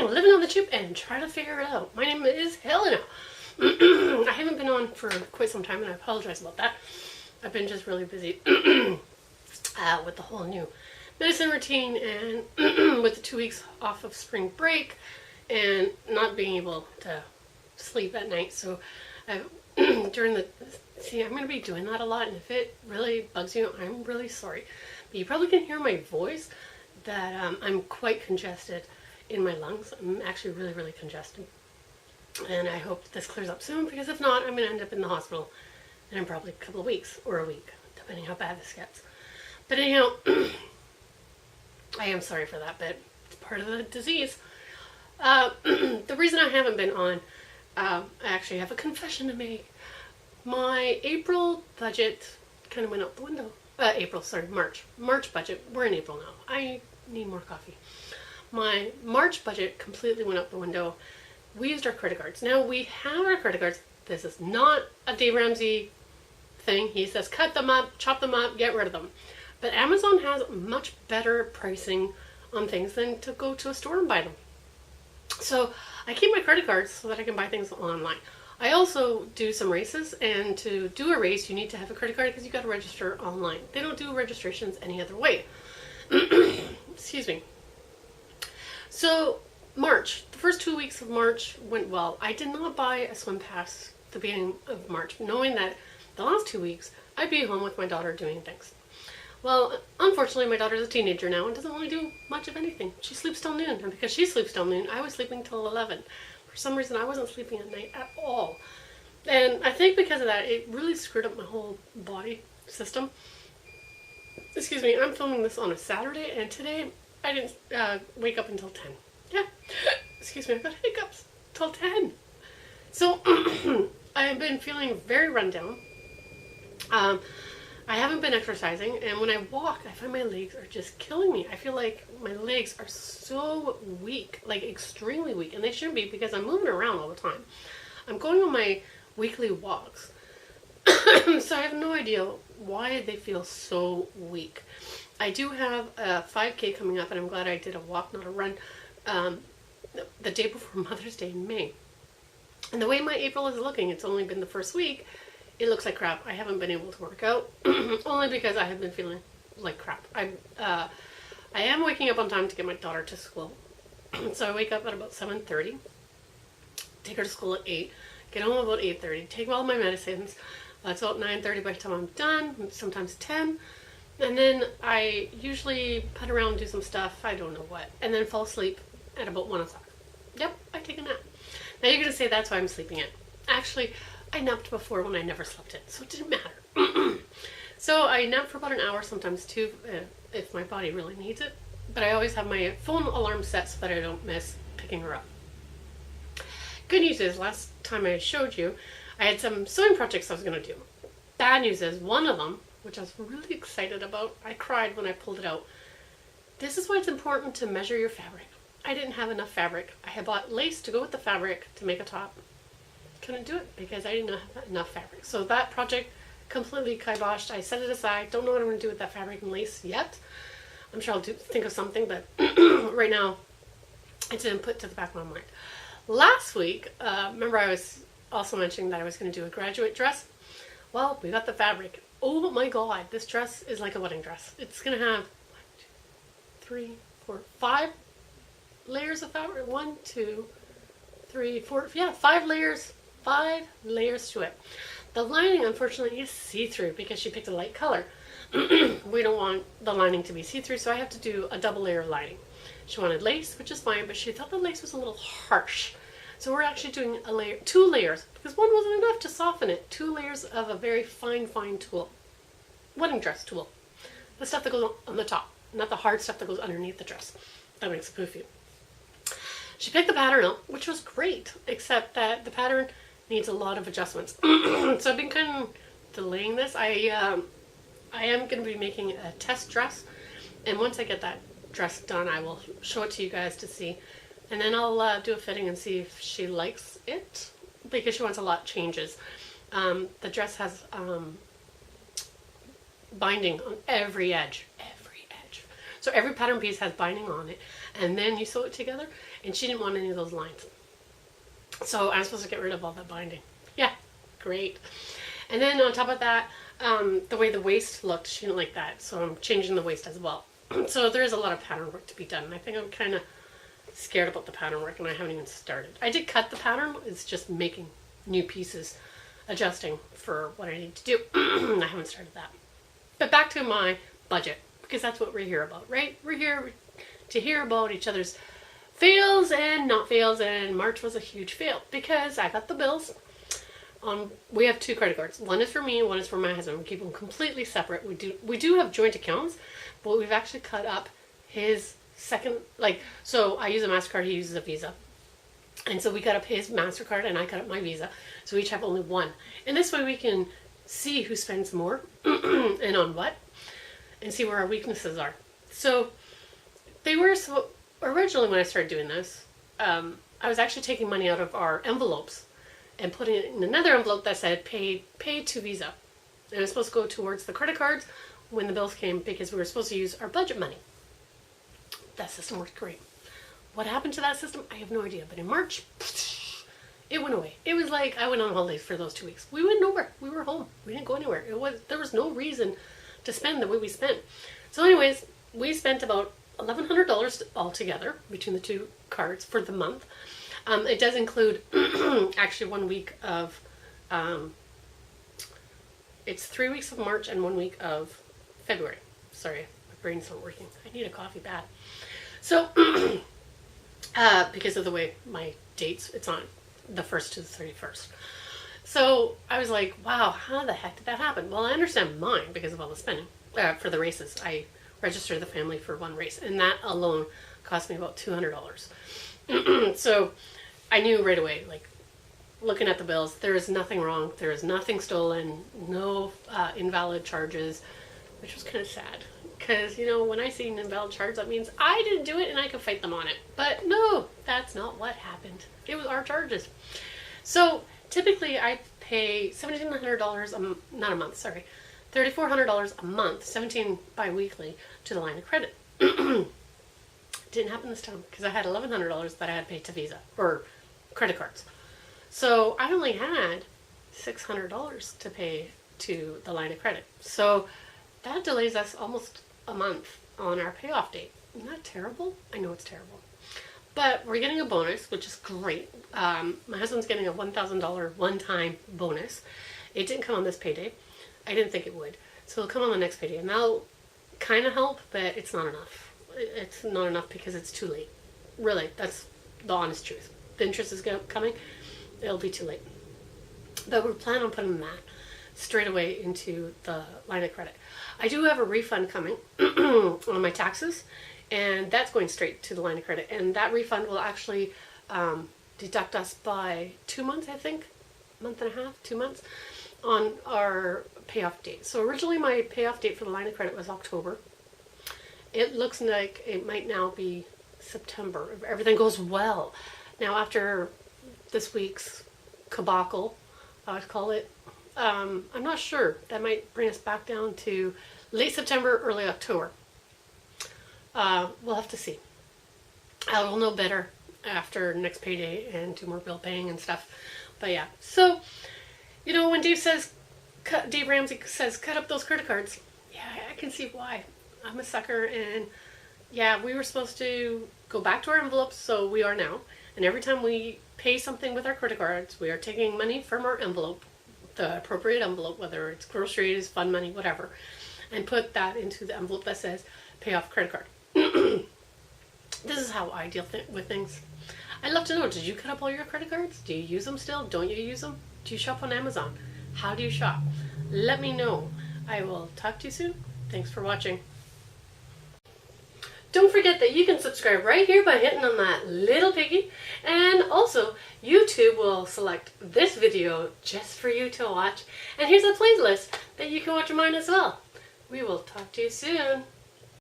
living on the chip and trying to figure it out. My name is Helena. I haven't been on for quite some time and I apologize about that. I've been just really busy with the whole new medicine routine and with the 2 weeks off of spring break and not being able to sleep at night. So I'm going to be doing that a lot, and if it really bugs you, I'm really sorry. But you probably can hear my voice that I'm quite congested in my lungs. I'm actually really, really congested. And I hope this clears up soon, because if not, I'm going to end up in the hospital in probably a couple of weeks or a week, depending how bad this gets. But anyhow, I am sorry for that, but it's part of the disease. The reason I haven't been on, I actually have a confession to make. My April budget kind of went out the window. March budget. We're in April now. I need more coffee. My March budget completely went out the window. We used our credit cards. Now we have our credit cards. This is not a Dave Ramsey thing. He says cut them up, chop them up, get rid of them. But Amazon has much better pricing on things than to go to a store and buy them. So I keep my credit cards so that I can buy things online. I also do some races, and to do a race you need to have a credit card because you got to register online. They don't do registrations any other way. Excuse me. So March, the first 2 weeks of March went well. I did not buy a swim pass at the beginning of March, knowing that the last 2 weeks I'd be home with my daughter doing things. Well, unfortunately, my daughter's a teenager now and doesn't really do much of anything. She sleeps till noon, and because she sleeps till noon, I was sleeping till 11. For some reason, I wasn't sleeping at night at all. And I think because of that, it really screwed up my whole body system. Excuse me, I'm filming this on a Saturday, and today I didn't wake up until 10. Yeah, excuse me, I've got hiccups till 10. So, I've been feeling very run down. I haven't been exercising, and when I walk, I find my legs are just killing me. I feel like my legs are so weak, like extremely weak, and they shouldn't be because I'm moving around all the time. I'm going on my weekly walks, so I have no idea why they feel so weak. I do have a 5K coming up, and I'm glad I did a walk, not a run, the day before Mother's Day in May. And the way my April is looking, it's only been the first week, it looks like crap. I haven't been able to work out, only because I have been feeling like crap. I am waking up on time to get my daughter to school. So I wake up at about 7:30, take her to school at 8, get home about 8:30, take all my medicines. It's about 9:30 by the time I'm done, sometimes 10. And then I usually put around, do some stuff, I don't know what, and then fall asleep at about 1 o'clock. Yep, I take a nap. Now you're going to say that's why I'm sleeping in. Actually, I napped before when I never slept in, so it didn't matter. So I nap for about an hour, sometimes 2, if my body really needs it. But I always have my phone alarm set so that I don't miss picking her up. Good news is, last time I showed you, I had some sewing projects I was going to do. Bad news is, one of them, which I was really excited about, I cried when I pulled it out. This is why it's important to measure your fabric. I didn't have enough fabric. I had bought lace to go with the fabric to make a top. Couldn't do it because I didn't have enough fabric. So that project completely kiboshed. I set it aside. Don't know what I'm going to do with that fabric and lace yet. I'm sure I'll think of something, but right now it's an input to the back of my mind. Last week, remember I was also mentioning that I was going to do a graduate dress. Well, we got the fabric. Oh my god, this dress is like a wedding dress. It's going to have 1, 2, 3, 4, 5 layers of fabric. 1, 2, 3, 4, yeah, 5 layers. 5 layers to it. The lining, unfortunately, is see-through because she picked a light color. We don't want the lining to be see-through, so I have to do a double layer of lining. She wanted lace, which is fine, but she thought the lace was a little harsh. So we're actually doing 2 layers, because one wasn't enough to soften it. 2 layers of a very fine tool. Wedding dress tool. The stuff that goes on the top, not the hard stuff that goes underneath the dress. That makes it poofy. She picked the pattern out, which was great, except that the pattern needs a lot of adjustments. So I've been kind of delaying this. I am going to be making a test dress, and once I get that dress done, I will show it to you guys to see, and then I'll do a fitting and see if she likes it, because she wants a lot of changes. The dress has binding on every edge. So every pattern piece has binding on it, and then you sew it together, and she didn't want any of those lines. So I'm supposed to get rid of all that binding. Yeah, great. And then on top of that, the way the waist looked, she didn't like that, so I'm changing the waist as well. So there is a lot of pattern work to be done, and I think I'm kind of scared about the pattern work, and I haven't even started. I did cut the pattern, it's just making new pieces, adjusting for what I need to do. I haven't started that. But back to my budget, because that's what we're here about, right? We're here to hear about each other's fails and not fails, and March was a huge fail because I got the bills. We have 2 credit cards. One is for me, one is for my husband. We keep them completely separate. We do have joint accounts, but we've actually cut up his second, so I use a MasterCard, he uses a Visa. And so we cut up his MasterCard and I cut up my Visa. So we each have only one. And this way we can see who spends more and on what, and see where our weaknesses are. So originally when I started doing this, I was actually taking money out of our envelopes and putting it in another envelope that said paid to Visa. And it was supposed to go towards the credit cards when the bills came, because we were supposed to use our budget money. That system worked great. What happened to that system? I have no idea. But in March, it went away. It was like I went on holidays for those 2 weeks. We went nowhere. We were home. We didn't go anywhere. There was no reason to spend the way we spent. So anyways, we spent about $1,100 altogether between the 2 cards for the month. It does include actually 1 week of, it's 3 weeks of March and 1 week of February. Sorry, my brain's not working. I need a coffee bad. So, because of the way my dates, it's on the 1st to the 31st. So I was like, wow, how the heck did that happen? Well, I understand mine because of all the spending for the races. I registered the family for 1 race, and that alone cost me about $200. So I knew right away, looking at the bills, there is nothing wrong. There is nothing stolen, no invalid charges, which was kind of sad. Because, when I see an invalid charge, that means I didn't do it and I could fight them on it. But no, that's not what happened. It was our charges. So typically I pay $1,700 not a month, sorry, $3,400 a month, 17 bi-weekly, to the line of credit. Didn't happen this time because I had $1,100 that I had paid to Visa or credit cards. So I only had $600 to pay to the line of credit. So that delays us almost a month on our payoff date. Isn't that terrible? I know it's terrible. But we're getting a bonus, which is great. My husband's getting a $1,000 one-time bonus. It didn't come on this payday. I didn't think it would. So it'll come on the next payday. And that'll kind of help, but it's not enough. It's not enough because it's too late. Really, that's the honest truth. The interest is coming. It'll be too late. But we plan on putting that straight away into the line of credit. I do have a refund coming on my taxes, and that's going straight to the line of credit. And that refund will actually deduct us by 2 months, I think, month and a half, 2 months, on our payoff date. So originally my payoff date for the line of credit was October. It looks like it might now be September if everything goes well. Now after this week's cabal, I would call it, I'm not sure. That might bring us back down to late September, early October. We'll have to see. I will know better after next payday and do more bill paying and stuff. But yeah, so, when Dave Ramsey says, cut up those credit cards, yeah, I can see why. I'm a sucker, and yeah, we were supposed to go back to our envelopes, so we are now. And every time we pay something with our credit cards, we are taking money from our envelope, the appropriate envelope, whether it's groceries, fund money, whatever, and put that into the envelope that says pay off credit card. This is how I deal with things. I'd love to know, did you cut up all your credit cards? Do you use them still? Don't you use them? Do you shop on Amazon? How do you shop? Let me know. I will talk to you soon. Thanks for watching. Don't forget that you can subscribe right here by hitting on that little piggy, and also YouTube will select this video just for you to watch, and here's a playlist that you can watch of mine as well. We will talk to you soon.